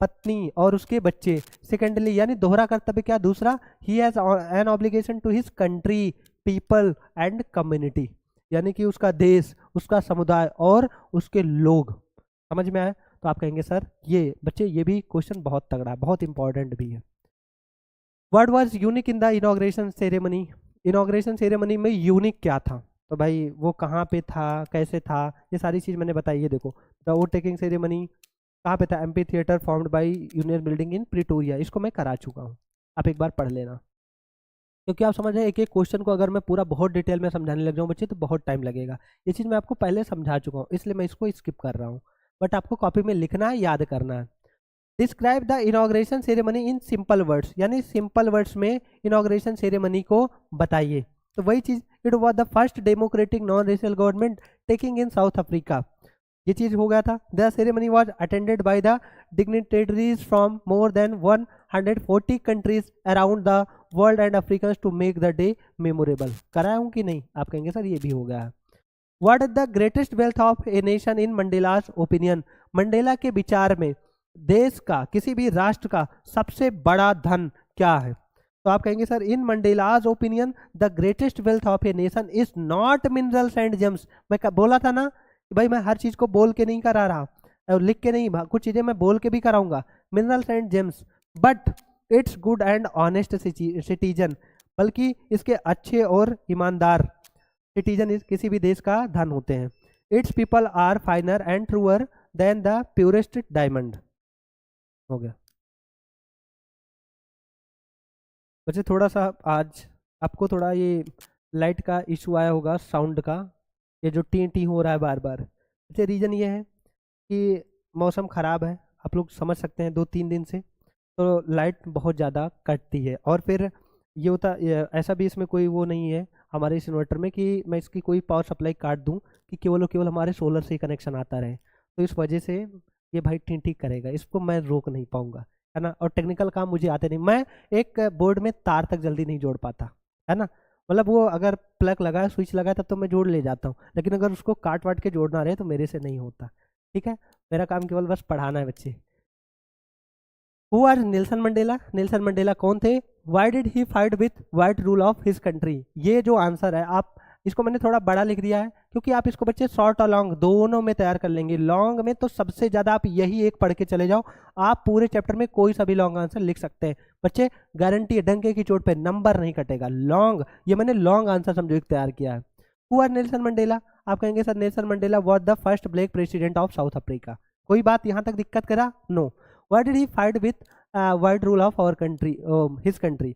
पत्नी और उसके बच्चे। सेकेंडली यानी दोहरा कर्तव्य क्या, दूसरा, he has an obligation to his country, people and community. यानी कि उसका देश, उसका समुदाय और उसके लोग। समझ में आया? तो आप कहेंगे सर ये बच्चे ये भी क्वेश्चन बहुत तगड़ा, बहुत इंपॉर्टेंट भी है। What was unique in the inauguration ceremony. Inauguration ceremony में यूनिक क्या था। तो भाई वो कहाँ पे था, कैसे था, ये सारी चीज़ मैंने बताई है। देखो द वोट टेकिंग सेरेमनी कहाँ पे था, amphi theatre formed by union building in Pretoria. इसको मैं करा चुका हूँ, आप एक बार पढ़ लेना, क्योंकि आप समझ रहे हैं एक एक क्वेश्चन को अगर मैं पूरा बहुत डिटेल में समझाने लग जाऊँ बच्चे तो बहुत टाइम लगेगा। ये चीज़ मैं आपको पहले समझा चुका हूँ, इसलिए मैं इसको स्किप कर रहा हूँ, बट आपको कॉपी में लिखना है, याद करना है। Describe the inauguration ceremony in simple words, यानी सिंपल वर्ड्स में इनॉग्रेशन सेरेमनी को बताइए। तो वही चीज़, it was the first democratic non racial government taking in South Africa. ये चीज़ हो गया था। The ceremony was attended by the dignitaries from more than 140 countries around the world and Africans to make the day memorable. कराया हूँ कि नहीं? आप कहेंगे सर ये भी हो गया। What is the greatest wealth of a nation in Mandela's opinion. Mandela के विचार में देश का, किसी भी राष्ट्र का सबसे बड़ा धन क्या है। तो आप कहेंगे sir in Mandela's opinion the greatest wealth of a nation is not minerals and James. मैं बोला था ना कि भाई मैं हर चीज को बोल के नहीं करा रहा और लिख के नहीं, कुछ चीजें मैं बोल के भी कराऊंगा, minerals and James, but it's good and honest citizen, बल्कि इसके अच्छे और ईमानदार सिटीजन इस किसी भी देश का धन होते हैं। Its people are finer and truer than the purest diamond. हो गया बच्चे, थोड़ा सा आज आपको थोड़ा ये लाइट का इशू आया होगा, साउंड का, ये जो टी टी हो रहा है बार बार। अच्छा, रीज़न ये है कि मौसम ख़राब है, आप लोग समझ सकते हैं, 2-3 दिन से तो लाइट बहुत ज़्यादा कटती है। और फिर ये होता ऐसा भी इसमें कोई वो नहीं है हमारे इस इन्वर्टर में कि मैं इसकी कोई पावर सप्लाई काट दूं कि केवल और केवल हमारे सोलर से ही कनेक्शन आता रहे। तो इस वजह से ये भाई ठीक करेगा, इसको मैं रोक नहीं पाऊंगा, है ना। और टेक्निकल काम मुझे आते नहीं, मैं एक बोर्ड में तार तक जल्दी नहीं जोड़ पाता, है ना। मतलब वो अगर प्लग लगा है, स्विच लगा है, तब तो मैं जोड़ ले जाता हूँ, लेकिन अगर उसको काट वाट के जोड़ना रहे तो मेरे से नहीं होता। ठीक है, मेरा काम केवल बस पढ़ाना है बच्चे। Who are Nelson Mandela? Nelson Mandela कौन थे? Why did he fight with white rule of his country? ये जो आंसर है, आप इसको मैंने थोड़ा बड़ा लिख दिया है क्योंकि आप इसको बच्चे शॉर्ट और लॉन्ग दोनों में तैयार कर लेंगे। लॉन्ग में तो सबसे ज़्यादा आप यही एक पढ़ के चले जाओ, आप पूरे चैप्टर में कोई सा भी लॉन्ग आंसर लिख सकते हैं बच्चे, गारंटी है, डंके की चोट पे नंबर नहीं कटेगा। लॉन्ग, ये मैंने लॉन्ग आंसर समझो एक तैयार किया है। Who are Nelson Mandela? आप कहेंगे sir Nelson Mandela was the first black president of South Africa. कोई बात यहाँ तक दिक्कत करा? No. Why did he fight with white rule of our country, his country?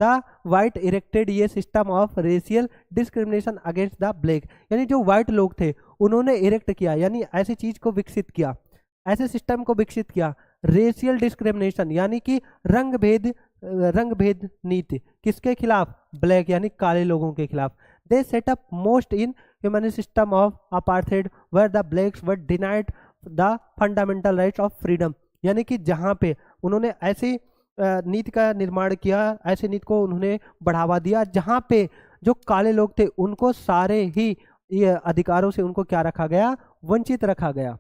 The white erected ये system of racial discrimination against the black, यानी जो white लोग थे उन्होंने इरेक्ट किया, यानी ऐसी चीज को विकसित किया, ऐसे सिस्टम को विकसित किया, रेशियल डिस्क्रिमिनेशन यानी कि रंग भेद नीति, किसके खिलाफ? ब्लैक यानी काले लोगों के खिलाफ। They set up most inhuman system of apartheid where the blacks were denied the fundamental rights of freedom, यानी कि जहाँ पे उन्होंने ऐसी नीति का निर्माण किया, ऐसी नीति को उन्होंने बढ़ावा दिया जहाँ पे जो काले लोग थे उनको सारे ही ये अधिकारों से उनको क्या रखा गया? वंचित रखा गया।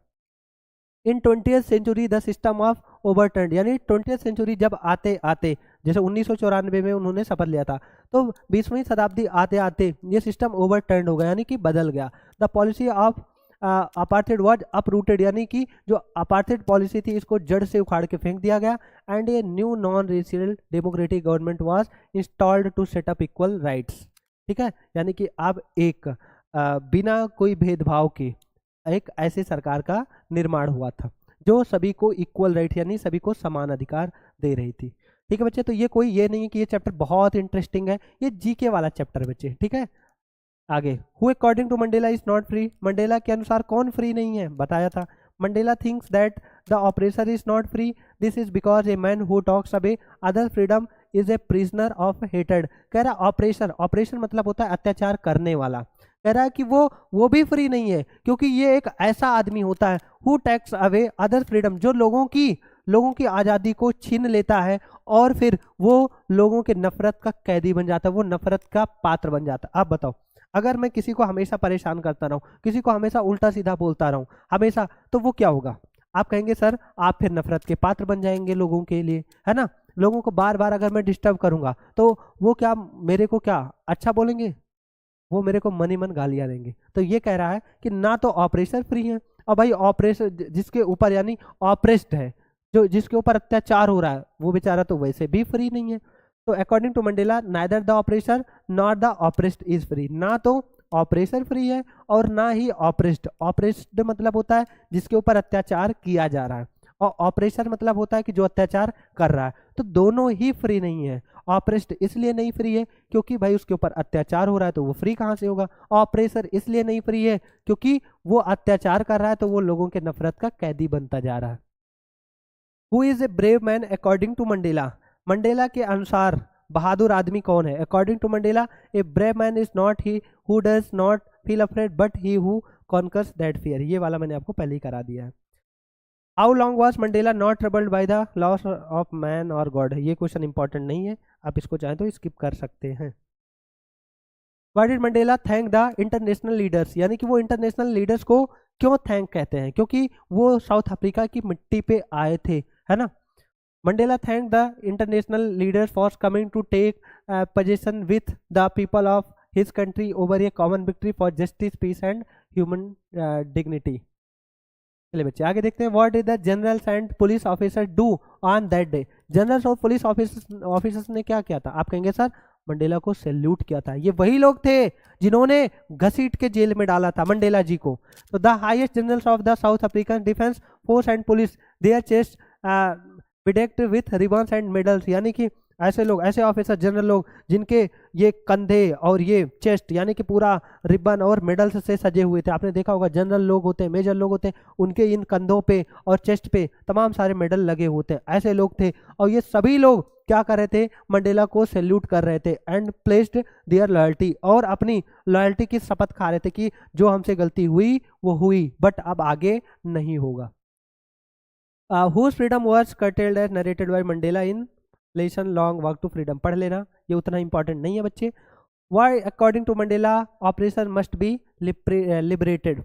In 20th century the system of overturn, यानी 20th सेंचुरी जब आते आते, जैसे 1994 में उन्होंने शपथ लिया था, तो 20वीं शताब्दी आते आते ये सिस्टम ओवरटर्न हो गया, यानी कि बदल गया। The policy of apartheid was uprooted, यानी कि जो अपार्थेड पॉलिसी थी इसको जड़ से उखाड़ के फेंक दिया गया। And a new non racial democratic government was installed to set up equal rights. ठीक है, यानी कि अब एक बिना कोई भेदभाव के एक ऐसे सरकार का निर्माण हुआ था जो सभी को इक्वल राइट यानी सभी को समान अधिकार दे रही थी। ठीक है बच्चे, तो ये कोई ये नहीं है कि ये चैप्टर बहुत इंटरेस्टिंग है, ये जीके वाला चैप्टर बच्चे। ठीक है, आगे, who according to Mandela is not free? Mandela के अनुसार कौन फ्री नहीं है? बताया था। Mandela thinks that the oppressor is not free, this is because a man who takes away other freedom is a prisoner of हेटेड। कह रहा ऑपरेशन, ऑपरेशन मतलब होता है अत्याचार करने वाला, कह रहा है कि वो भी फ्री नहीं है क्योंकि ये एक ऐसा आदमी होता है who takes away other freedom, जो लोगों की आज़ादी को छीन लेता है और फिर वो लोगों के नफरत का कैदी बन जाता है, वो नफरत का पात्र बन जाता है। आप बताओ, अगर मैं किसी को हमेशा परेशान करता रहूं, किसी को हमेशा उल्टा सीधा बोलता रहूं हमेशा, तो वो क्या होगा? आप कहेंगे सर आप फिर नफरत के पात्र बन जाएंगे लोगों के लिए, है ना। लोगों को बार बार अगर मैं डिस्टर्ब करूंगा तो वो क्या मेरे को क्या अच्छा बोलेंगे? वो मेरे को मन ही मन गालियां देंगे। तो ये कह रहा है कि ना तो ऑपरेशन फ्री है, और भाई ऑपरेशन जिसके ऊपर यानी ऑपरेस्ड है, जो जिसके ऊपर अत्याचार हो रहा है, वो बेचारा तो वैसे भी फ्री नहीं है। तो according to Mandela neither the oppressor not the oppressed is free, ना तो ऑपरेसर फ्री है और ना ही ऑपरेस्ड। ऑपरेस्ड मतलब होता है जिसके ऊपर अत्याचार किया जा रहा है, और ऑपरेसर मतलब होता है कि जो अत्याचार कर रहा है। तो दोनों ही फ्री नहीं है। ऑपरेस्ड इसलिए नहीं फ्री है क्योंकि भाई उसके ऊपर अत्याचार हो रहा है, तो वो फ्री कहाँ से होगा। ऑपरेसर इसलिए नहीं फ्री है क्योंकि वो अत्याचार कर रहा है, तो वो लोगों के नफरत का कैदी बनता जा रहा है। Who is a brave man according to Mandela? Mandela के अनुसार बहादुर आदमी कौन है? According to Mandela a brave man is not he who does not feel afraid but he who conquers that fear. ये वाला मैंने आपको पहले ही करा दिया है। How long was Mandela not troubled by the loss of man और गॉड? ये क्वेश्चन इंपॉर्टेंट नहीं है, आप इसको चाहें तो स्किप कर सकते हैं। Why did Mandela thank the international leaders? यानी कि वो इंटरनेशनल लीडर्स को क्यों थैंक कहते हैं? क्योंकि वो साउथ अफ्रीका की मिट्टी पे आए थे, है ना। Mandela thank the international leaders for coming to take position with the people of his country over a common victory for justice peace and human dignity. चलिए बच्चे आगे देखते हैं। What did the generals and police officer do on that day. Generals और police officers ने क्या किया था? आप कहेंगे सर मंडेला को सैल्यूट किया था। ये वही लोग थे जिन्होंने घसीट के जेल में डाला था मंडेला जी को। तो the highest generals of the South African defence force and police their chest bedecked with ribbons and medals, यानी कि ऐसे लोग, ऐसे ऑफिसर जनरल लोग जिनके ये कंधे और ये चेस्ट यानी कि पूरा रिबन और मेडल्स से सजे हुए थे। आपने देखा होगा जनरल लोग होते हैं, मेजर लोग होते हैं, उनके इन कंधों पे और चेस्ट पे तमाम सारे मेडल लगे होते हैं, ऐसे लोग थे। और ये सभी लोग क्या कर रहे थे? मंडेला को सैल्यूट कर रहे थे एंड प्लेस्ड देयर लॉयल्टी, और अपनी लॉयल्टी की शपथ खा रहे थे कि जो हमसे गलती हुई वो हुई, बट अब आगे नहीं होगा। whose freedom was curtailed as narrated by Mandela in lesson long walk to freedom. पढ़ लेना, ये उतना इंपॉर्टेंट नहीं है बच्चे। Why according to Mandela operation must be liberated,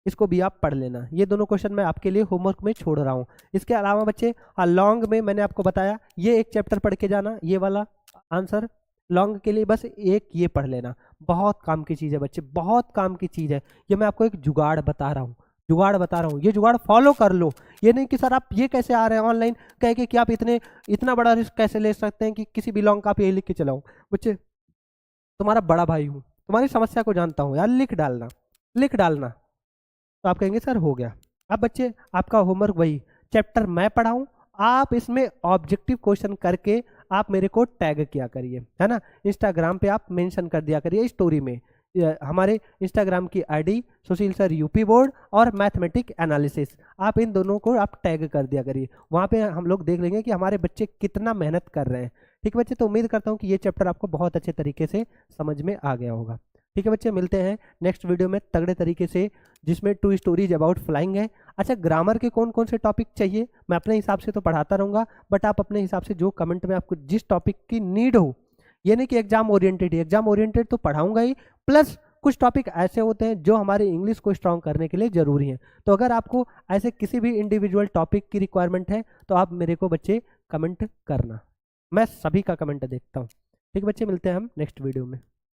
इसको भी आप पढ़ लेना। ये दोनों क्वेश्चन मैं आपके लिए होमवर्क में छोड़ रहा हूँ। इसके अलावा बच्चे लॉन्ग में मैंने आपको बताया ये एक चैप्टर पढ़ के जाना, ये वाला आंसर लॉन्ग के लिए बस एक ये पढ़ लेना। बहुत काम की चीज़ है बच्चे, बहुत काम की चीज़ है। ये मैं आपको एक जुगाड़ बता रहा हूँ, जुगाड़ बता रहा हूँ, ये जुगाड़ फॉलो कर लो। ये नहीं कि सर आप ये कैसे आ रहे हैं ऑनलाइन कह के कि आप इतना बड़ा रिस्क कैसे ले सकते हैं कि किसी भी लॉन्ग का आप यही लिख के चलाओ। बच्चे तुम्हारा बड़ा भाई हूँ, तुम्हारी समस्या को जानता हूँ यार, लिख डालना, लिख डालना। तो आप कहेंगे सर हो गया। अब बच्चे आपका होमवर्क वही चैप्टर मैं पढ़ाऊँ, आप इसमें ऑब्जेक्टिव क्वेश्चन करके आप मेरे को टैग किया करिए, है ना। इंस्टाग्राम पे आप मेंशन कर दिया करिए स्टोरी में। हमारे इंस्टाग्राम की आईडी सुशील सर यूपी बोर्ड और मैथमेटिक एनालिसिस, आप इन दोनों को आप टैग कर दिया करिए। वहाँ पे हम लोग देख लेंगे कि हमारे बच्चे कितना मेहनत कर रहे हैं। ठीक है बच्चे, तो उम्मीद करता हूँ कि ये चैप्टर आपको बहुत अच्छे तरीके से समझ में आ गया होगा। ठीक है बच्चे, मिलते हैं नेक्स्ट वीडियो में तगड़े तरीके से, जिसमें 2 स्टोरीज अबाउट फ्लाइंग है। अच्छा, ग्रामर के कौन कौन से टॉपिक चाहिए मैं अपने हिसाब से तो पढ़ाता रहूँगा, बट आप अपने हिसाब से जो कमेंट में आपको जिस टॉपिक की नीड हो, ये नहीं कि एग्जाम ओरिएंटेड ही, एग्जाम ओरिएंटेड तो पढ़ाऊंगा ही, प्लस कुछ टॉपिक ऐसे होते हैं जो हमारे इंग्लिश को स्ट्रॉन्ग करने के लिए ज़रूरी हैं। तो अगर आपको ऐसे किसी भी इंडिविजुअल टॉपिक की रिक्वायरमेंट है तो आप मेरे को बच्चे कमेंट करना, मैं सभी का कमेंट देखता हूँ। ठीक है बच्चे, मिलते हैं हम नेक्स्ट वीडियो में।